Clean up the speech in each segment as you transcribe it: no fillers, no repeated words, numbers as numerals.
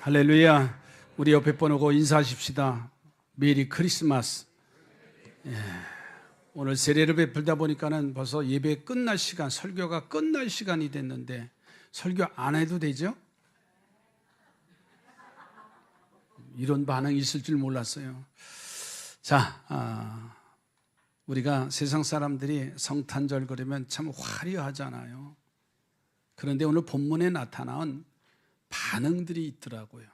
할렐루야. 우리 옆에 보고 인사하십시다. 메리 크리스마스. 오늘 세례를 베풀다 보니까는 벌써 예배 끝날 시간, 설교가 끝날 시간이 됐는데 설교 안 해도 되죠? 이런 반응이 있을 줄 몰랐어요. 자, 우리가 세상 사람들이 성탄절 그러면 참 화려하잖아요. 그런데 오늘 본문에 나타난 반응들이 있더라고요.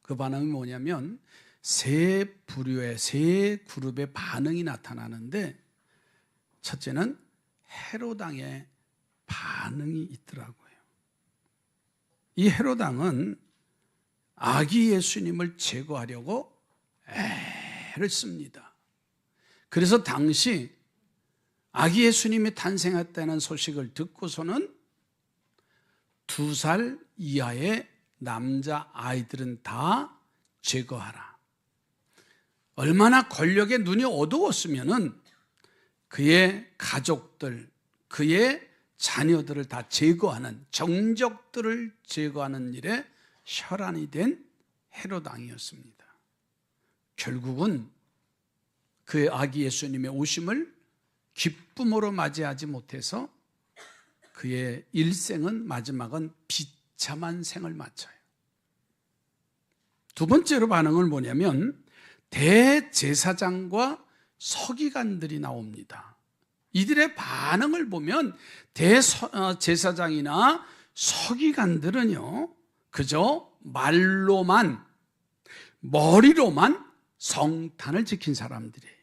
그 반응이 뭐냐면 세 부류의, 세 그룹의 반응이 나타나는데 첫째는 헤롯 왕의 반응이 있더라고요. 이 헤롯 왕은 아기 예수님을 제거하려고 애를 씁니다. 그래서 당시 아기 예수님이 탄생했다는 소식을 듣고서는 2살 이하의 남자 아이들은 다 제거하라. 얼마나 권력의 눈이 어두웠으면은 그의 가족들, 그의 자녀들을 다 제거하는, 정적들을 제거하는 일에 혈안이 된 헤롯 왕이었습니다. 결국은 그의 아기 예수님의 오심을 기쁨으로 맞이하지 못해서 그의 일생은 마지막은 비참한 생을 마쳐요. 두 번째로 반응은 뭐냐면 대제사장과 서기관들이 나옵니다. 이들의 반응을 보면 대제사장이나 서기관들은요, 그저 말로만, 머리로만 성탄을 지킨 사람들이에요.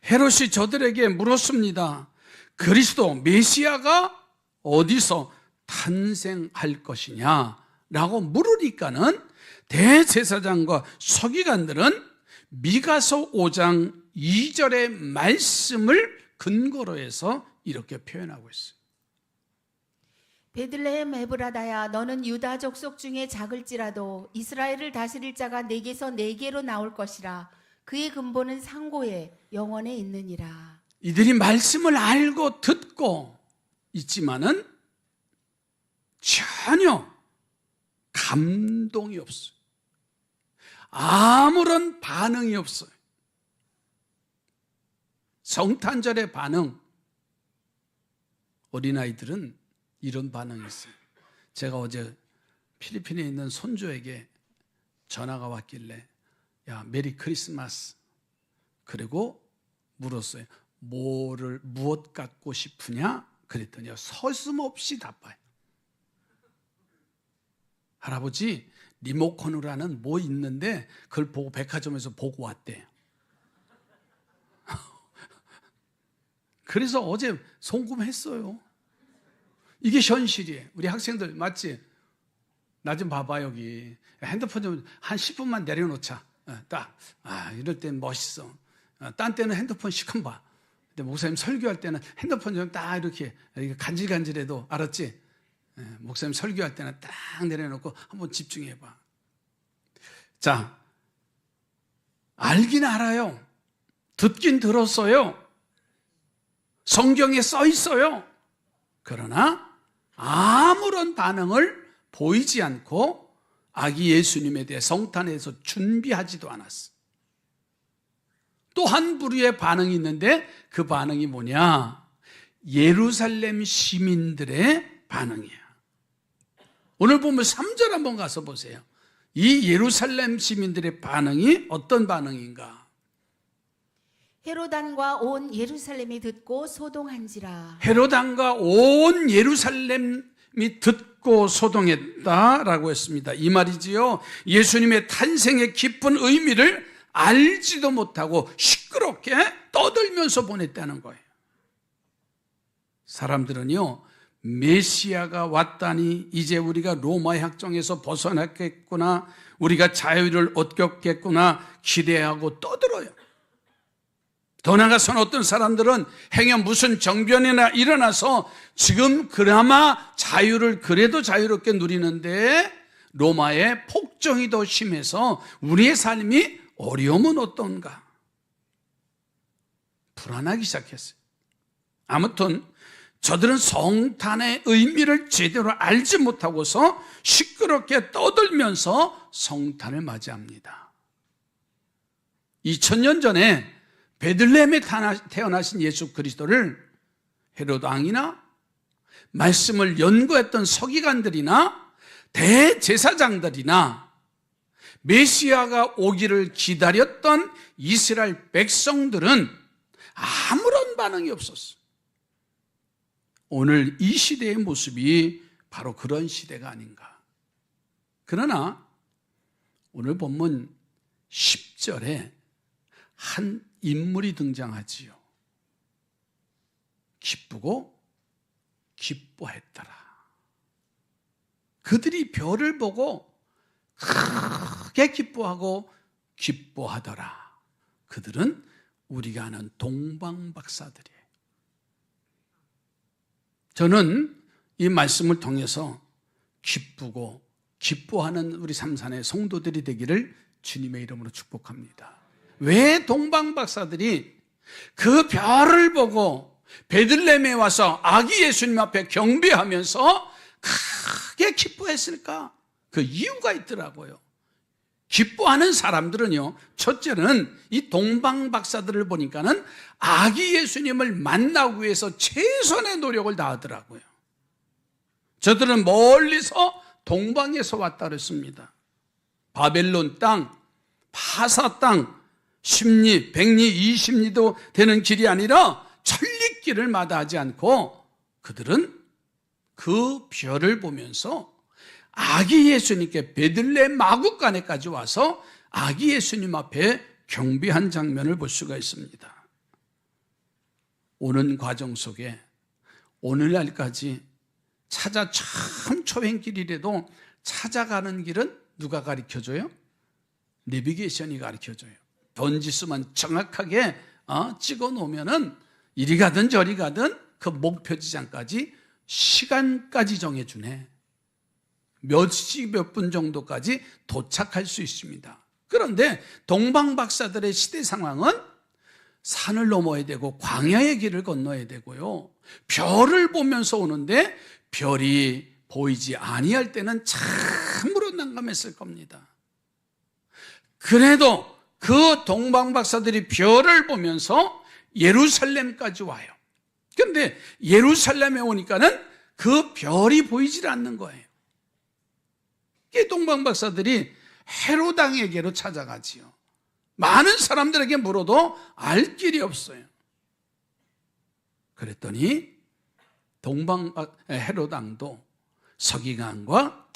헤롯이 저들에게 물었습니다. 그리스도 메시아가 어디서 탄생할 것이냐라고 물으니까는 대제사장과 서기관들은 미가서 5장 2절의 말씀을 근거로 해서 이렇게 표현하고 있어요. 베들레헴 에브라다야, 너는 유다 족속 중에 작을지라도 이스라엘을 다스릴 자가 내게서 내게로 나올 것이라. 그의 근본은 상고에 영원에 있느니라. 이들이 말씀을 알고 듣고 있지만은 전혀 감동이 없어요. 아무런 반응이 없어요. 성탄절의 반응, 어린아이들은 이런 반응이 있어요. 제가 어제 필리핀에 있는 손주에게 전화가 왔길래 야, 메리 크리스마스. 그리고 물었어요. 무엇 갖고 싶으냐? 그랬더니 서슴없이 답해요. 할아버지, 리모컨이라는 뭐 있는데 그걸 보고 백화점에서 보고 왔대요. 그래서 어제 송금했어요. 이게 현실이에요. 우리 학생들 맞지? 나 좀 봐봐. 여기 핸드폰 좀 한 10분만 내려놓자. 딱 이럴 땐 멋있어. 딴 때는 핸드폰 시큼 봐. 근데 목사님 설교할 때는 핸드폰 좀 딱 이렇게 간질간질해도 알았지? 목사님 설교할 때는 딱 내려놓고 한번 집중해봐. 자, 알긴 알아요. 듣긴 들었어요. 성경에 써 있어요. 그러나 아무런 반응을 보이지 않고 아기 예수님에 대해 성탄에서 준비하지도 않았어. 또 한 부류의 반응이 있는데 그 반응이 뭐냐? 예루살렘 시민들의 반응이에요. 오늘 보면 3절 한번 가서 보세요. 이 예루살렘 시민들의 반응이 어떤 반응인가? 헤롯 왕과 온 예루살렘이 듣고 소동한지라. 헤롯 왕과 온 예루살렘이 듣고 소동했다라고 했습니다. 이 말이지요. 예수님의 탄생의 깊은 의미를 알지도 못하고 시끄럽게 떠들면서 보냈다는 거예요. 사람들은요, 메시아가 왔다니 이제 우리가 로마의 학정에서 벗어났겠구나, 우리가 자유를 얻겠구나 기대하고 떠들어요. 더 나아가서는 어떤 사람들은 행여 무슨 정변이나 일어나서 지금 그나마 자유를 그래도 자유롭게 누리는데 로마의 폭정이 더 심해서 우리의 삶이 어려움은 어떤가? 불안하기 시작했어요. 아무튼 저들은 성탄의 의미를 제대로 알지 못하고서 시끄럽게 떠들면서 성탄을 맞이합니다. 2000년 전에 베들레헴에 태어나신 예수 그리스도를 헤롯 왕이나 말씀을 연구했던 서기관들이나 대제사장들이나 메시아가 오기를 기다렸던 이스라엘 백성들은 아무런 반응이 없었어요. 오늘 이 시대의 모습이 바로 그런 시대가 아닌가. 그러나 오늘 본문 10절에 한 인물이 등장하지요. 기쁘고 기뻐했더라. 그들이 별을 보고 크게 기뻐하고 기뻐하더라. 그들은 우리가 아는 동방박사들이에요. 저는 이 말씀을 통해서 기쁘고 기뻐하는 우리 삼산의 성도들이 되기를 주님의 이름으로 축복합니다. 왜 동방박사들이 그 별을 보고 베들레헴에 와서 아기 예수님 앞에 경배하면서 크게 기뻐했을까? 그 이유가 있더라고요. 기뻐하는 사람들은요, 첫째는 이 동방박사들을 보니까는 아기 예수님을 만나기 위해서 최선의 노력을 다하더라고요. 저들은 멀리서 동방에서 왔다 그랬습니다. 바벨론 땅, 파사 땅, 10리, 100리, 20리도 되는 길이 아니라 천리길을 마다하지 않고 그들은 그 별을 보면서 아기 예수님께 베들레헴 마구간에까지 와서 아기 예수님 앞에 경배한 장면을 볼 수가 있습니다. 오는 과정 속에 오늘날까지 참 초행길이라도 찾아가는 길은 누가 가르쳐줘요? 내비게이션이 가르쳐줘요. 번지수만 정확하게 찍어 놓으면은 이리 가든 저리 가든 그 목표 지점까지 시간까지 정해주네. 몇 시 몇 분 정도까지 도착할 수 있습니다. 그런데 동방박사들의 시대 상황은 산을 넘어야 되고 광야의 길을 건너야 되고요. 별을 보면서 오는데 별이 보이지 아니할 때는 참으로 난감했을 겁니다. 그래도 그 동방박사들이 별을 보면서 예루살렘까지 와요. 그런데 예루살렘에 오니까는 그 별이 보이질 않는 거예요. 이 동방박사들이 헤롯 왕에게로 찾아가지요. 많은 사람들에게 물어도 알 길이 없어요. 그랬더니 헤롯 왕도 서기관과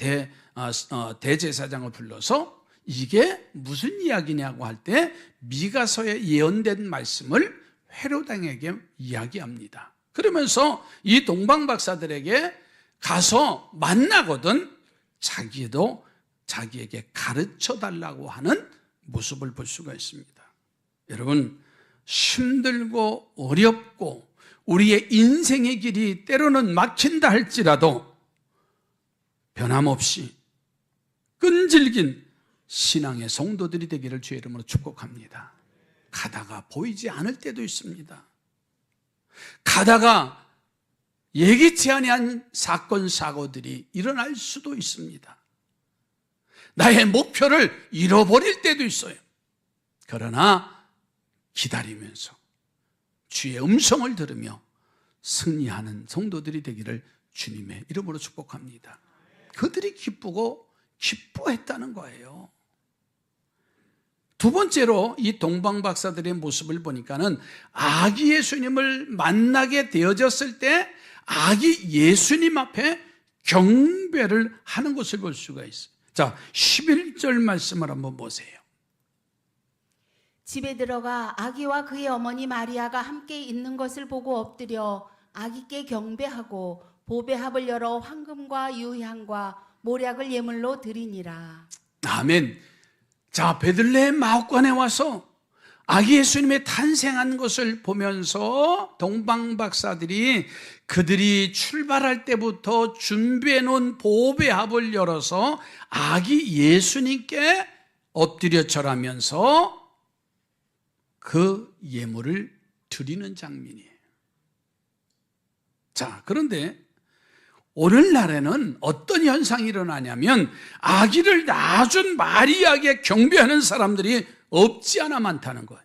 대제사장을 불러서 이게 무슨 이야기냐고 할 때 미가서에 예언된 말씀을 헤롯 왕에게 이야기합니다. 그러면서 이 동방박사들에게 가서 만나거든 자기도 자기에게 가르쳐 달라고 하는 모습을 볼 수가 있습니다. 여러분, 힘들고 어렵고 우리의 인생의 길이 때로는 막힌다 할지라도 변함없이 끈질긴 신앙의 성도들이 되기를 주의 이름으로 축복합니다. 가다가 보이지 않을 때도 있습니다. 가다가 예기치 아니한 사건 사고들이 일어날 수도 있습니다. 나의 목표를 잃어버릴 때도 있어요. 그러나 기다리면서 주의 음성을 들으며 승리하는 성도들이 되기를 주님의 이름으로 축복합니다. 그들이 기쁘고 기뻐했다는 거예요. 두 번째로 이 동방박사들의 모습을 보니까는 아기 예수님을 만나게 되어졌을 때 아기 예수님 앞에 경배를 하는 것을 볼 수가 있어요. 자, 11절 말씀을 한번 보세요. 집에 들어가 아기와 그의 어머니 마리아가 함께 있는 것을 보고 엎드려 아기께 경배하고 보배합을 열어 황금과 유향과 모략을 예물로 드리니라. 아멘. 자, 베들레헴 마옥관에 와서 아기 예수님의 탄생한 것을 보면서 동방박사들이 그들이 출발할 때부터 준비해 놓은 보배합을 열어서 아기 예수님께 엎드려 절하면서 그 예물을 드리는 장면이에요. 자, 그런데 오늘날에는 어떤 현상이 일어나냐면 아기를 낳아준 마리아에게 경배하는 사람들이 없지 않아 많다는 거예요.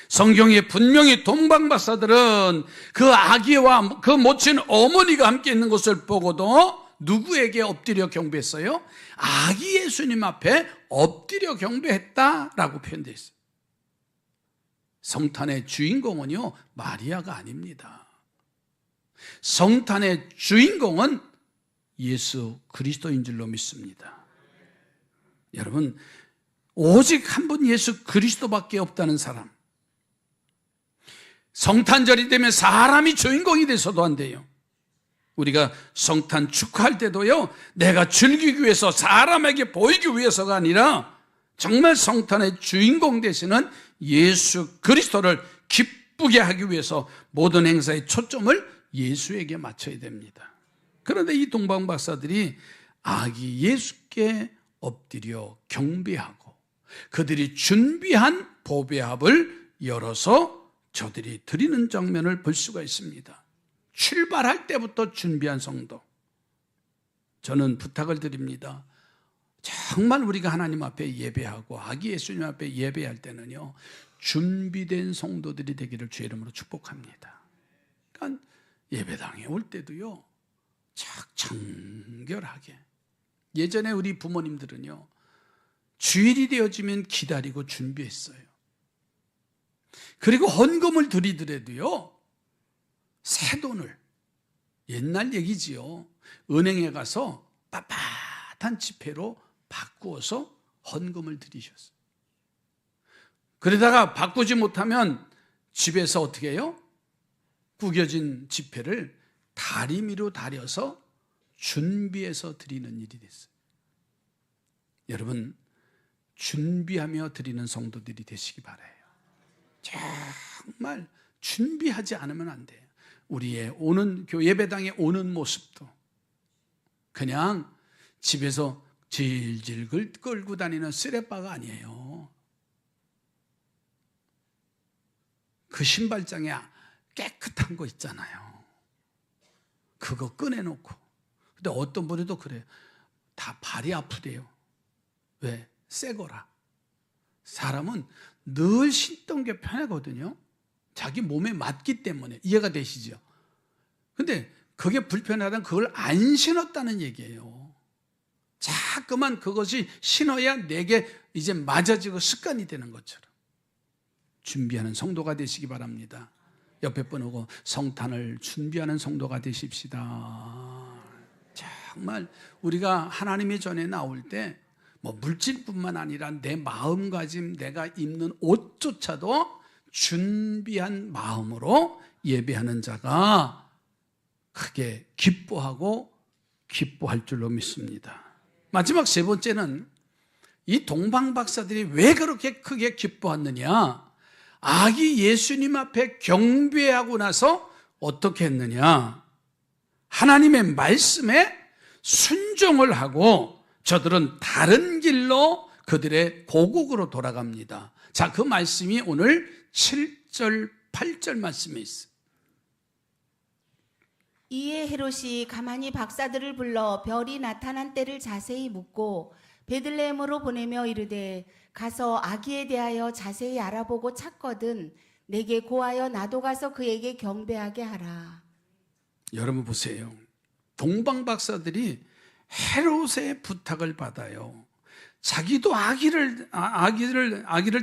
성경에 분명히 동방박사들은 그 아기와 그 모친 어머니가 함께 있는 것을 보고도 누구에게 엎드려 경배했어요? 아기 예수님 앞에 엎드려 경배했다라고 표현되어 있어요. 성탄의 주인공은요, 마리아가 아닙니다. 성탄의 주인공은 예수 그리스도인 줄로 믿습니다. 여러분, 오직 한 분 예수 그리스도밖에 없다는 사람, 성탄절이 되면 사람이 주인공이 돼서도 안 돼요. 우리가 성탄 축하할 때도요, 내가 즐기기 위해서, 사람에게 보이기 위해서가 아니라 정말 성탄의 주인공 되시는 예수 그리스도를 기쁘게 하기 위해서 모든 행사의 초점을 예수에게 맞춰야 됩니다. 그런데 이 동방박사들이 아기 예수께 엎드려 경배하고 그들이 준비한 보배합을 열어서 저들이 드리는 장면을 볼 수가 있습니다. 출발할 때부터 준비한 성도. 저는 부탁을 드립니다. 정말 우리가 하나님 앞에 예배하고 아기 예수님 앞에 예배할 때는요, 준비된 성도들이 되기를 주의 이름으로 축복합니다. 그러니까 예배당에 올 때도요, 청결하게. 예전에 우리 부모님들은요, 주일이 되어지면 기다리고 준비했어요. 그리고 헌금을 드리더라도요, 새 돈을, 옛날 얘기지요, 은행에 가서 빳빳한 지폐로 바꾸어서 헌금을 드리셨어요. 그러다가 바꾸지 못하면 집에서 어떻게 해요? 구겨진 지폐를 다리미로 다려서 준비해서 드리는 일이 됐어요. 여러분, 준비하며 드리는 성도들이 되시기 바라요. 정말 준비하지 않으면 안 돼요. 우리의 오는 예배당에 오는 모습도 그냥 집에서 질질 끌고 다니는 쓰레빠가 아니에요. 그 신발장에 깨끗한 거 있잖아요. 그거 꺼내놓고. 근데 어떤 분들도 그래요. 다 발이 아프대요. 왜? 새 거라. 사람은 늘 신던 게 편하거든요. 자기 몸에 맞기 때문에. 이해가 되시죠? 근데 그게 불편하다면 그걸 안 신었다는 얘기예요. 자꾸만 그것이 신어야 내게 이제 맞아지고 습관이 되는 것처럼. 준비하는 성도가 되시기 바랍니다. 옆에 분하고 성탄을 준비하는 성도가 되십시다. 정말 우리가 하나님의 전에 나올 때 뭐 물질뿐만 아니라 내 마음가짐, 내가 입는 옷조차도 준비한 마음으로 예배하는 자가 크게 기뻐하고 기뻐할 줄로 믿습니다. 마지막 세 번째는 이 동방박사들이 왜 그렇게 크게 기뻐했느냐? 아기 예수님 앞에 경배하고 나서 어떻게 했느냐? 하나님의 말씀에 순종을 하고 저들은 다른 길로 그들의 고국으로 돌아갑니다. 자, 그 말씀이 오늘 7절, 8절 말씀에 있어요. 이에 헤롯이 가만히 박사들을 불러 별이 나타난 때를 자세히 묻고 베들레헴으로 보내며 이르되 가서 아기에 대하여 자세히 알아보고 찾거든 내게 고하여 나도 가서 그에게 경배하게 하라. 여러분 보세요. 동방박사들이 헤롯의 부탁을 받아요. 자기도 아기를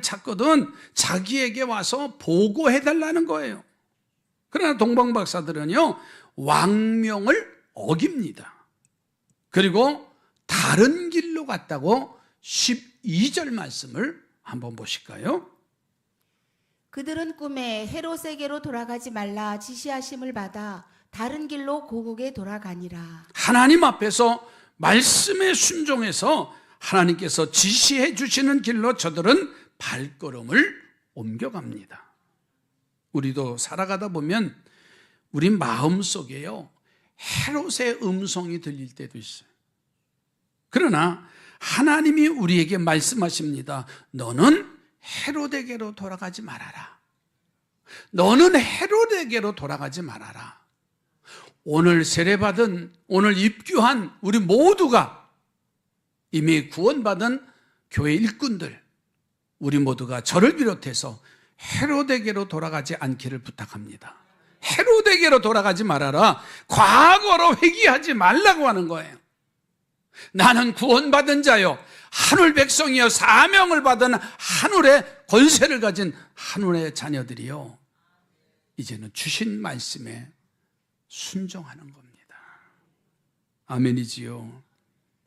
찾거든 자기에게 와서 보고해달라는 거예요. 그러나 동방박사들은요, 왕명을 어깁니다. 그리고 다른 길로 갔다고 12절 말씀을 한번 보실까요? 그들은 꿈에 헤롯에게로 돌아가지 말라 지시하심을 받아 다른 길로 고국에 돌아가니라. 하나님 앞에서 말씀에 순종해서 하나님께서 지시해 주시는 길로 저들은 발걸음을 옮겨갑니다. 우리도 살아가다 보면 우리 마음속에요, 헤롯의 음성이 들릴 때도 있어요. 그러나 하나님이 우리에게 말씀하십니다. 너는 헤롯에게로 돌아가지 말아라. 너는 헤롯에게로 돌아가지 말아라. 오늘 세례받은, 오늘 입교한 우리 모두가 이미 구원받은 교회 일꾼들, 우리 모두가 저를 비롯해서 헤롯에게로 돌아가지 않기를 부탁합니다. 헤롯에게로 돌아가지 말아라. 과거로 회귀하지 말라고 하는 거예요. 나는 구원받은 자요, 하늘 백성이요, 사명을 받은 하늘의 권세를 가진 하늘의 자녀들이요, 이제는 주신 말씀에 순종하는 겁니다. 아멘이지요.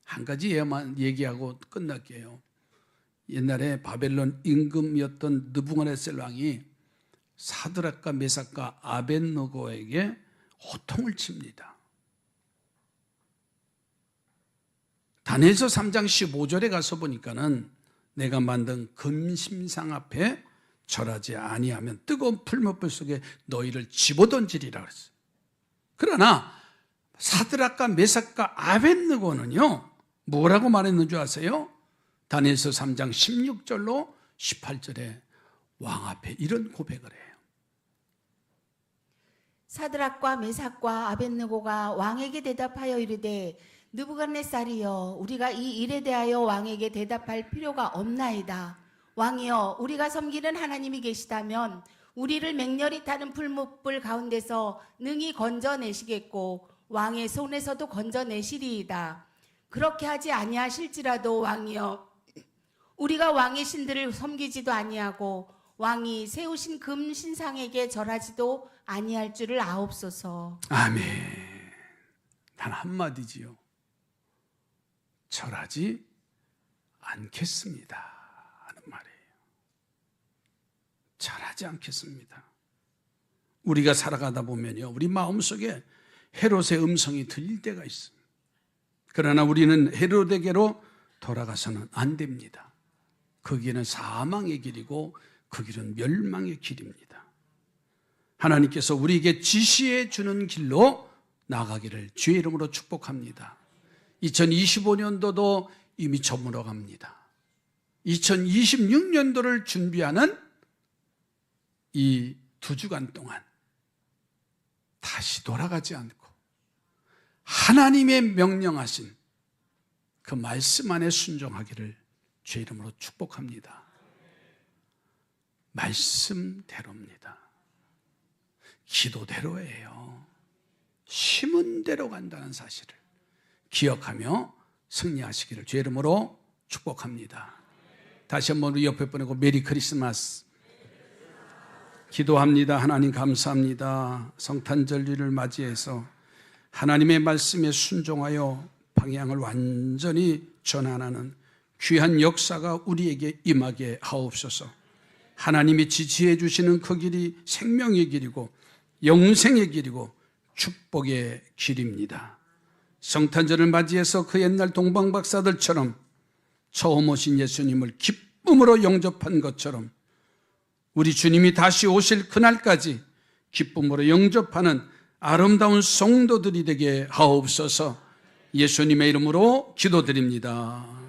한 가지 예만 얘기하고 끝날게요. 옛날에 바벨론 임금이었던 느부갓네살 왕이 사드락과 메삭과 아벳느고에게 호통을 칩니다. 다니엘서 3장 15절에 가서 보니까는 내가 만든 금심상 앞에 절하지 아니하면 뜨거운 풀무불 속에 너희를 집어던지리라 그랬어요. 그러나 사드락과 메삭과 아벳느고는요, 뭐라고 말했는 줄 아세요? 다니엘서 3장 16절로 18절에 왕 앞에 이런 고백을 해요. 사드락과 메삭과 아벳느고가 왕에게 대답하여 이르되 느부갓네살이여, 우리가 이 일에 대하여 왕에게 대답할 필요가 없나이다. 왕이여, 우리가 섬기는 하나님이 계시다면 우리를 맹렬히 타는 풀무불 가운데서 능히 건져내시겠고 왕의 손에서도 건져내시리이다. 그렇게 하지 아니하실지라도 왕이여, 우리가 왕의 신들을 섬기지도 아니하고 왕이 세우신 금 신상에게 절하지도 아니할 줄을 아옵소서. 아멘. 단 한마디지요. 절하지 않겠습니다 하는 말이에요. 절하지 않겠습니다. 우리가 살아가다 보면요, 우리 마음속에 헤롯의 음성이 들릴 때가 있습니다. 그러나 우리는 헤롯에게로 돌아가서는 안 됩니다. 그 길은 사망의 길이고 그 길은 멸망의 길입니다. 하나님께서 우리에게 지시해 주는 길로 나가기를 주의 이름으로 축복합니다. 2025년도도 이미 저물어 갑니다. 2026년도를 준비하는 이 2주간 동안 다시 돌아가지 않고 하나님의 명령하신 그 말씀 안에 순종하기를 주의 이름으로 축복합니다. 말씀대로입니다. 기도대로예요. 심은 대로 간다는 사실을 기억하며 승리하시기를 주의 이름으로 축복합니다. 다시 한번 우리 옆에 보내고 메리 크리스마스 기도합니다. 하나님 감사합니다. 성탄절기를 맞이해서 하나님의 말씀에 순종하여 방향을 완전히 전환하는 귀한 역사가 우리에게 임하게 하옵소서. 하나님이 지시해 주시는 그 길이 생명의 길이고 영생의 길이고 축복의 길입니다. 성탄절을 맞이해서 그 옛날 동방박사들처럼 처음 오신 예수님을 기쁨으로 영접한 것처럼 우리 주님이 다시 오실 그날까지 기쁨으로 영접하는 아름다운 성도들이 되게 하옵소서. 예수님의 이름으로 기도드립니다.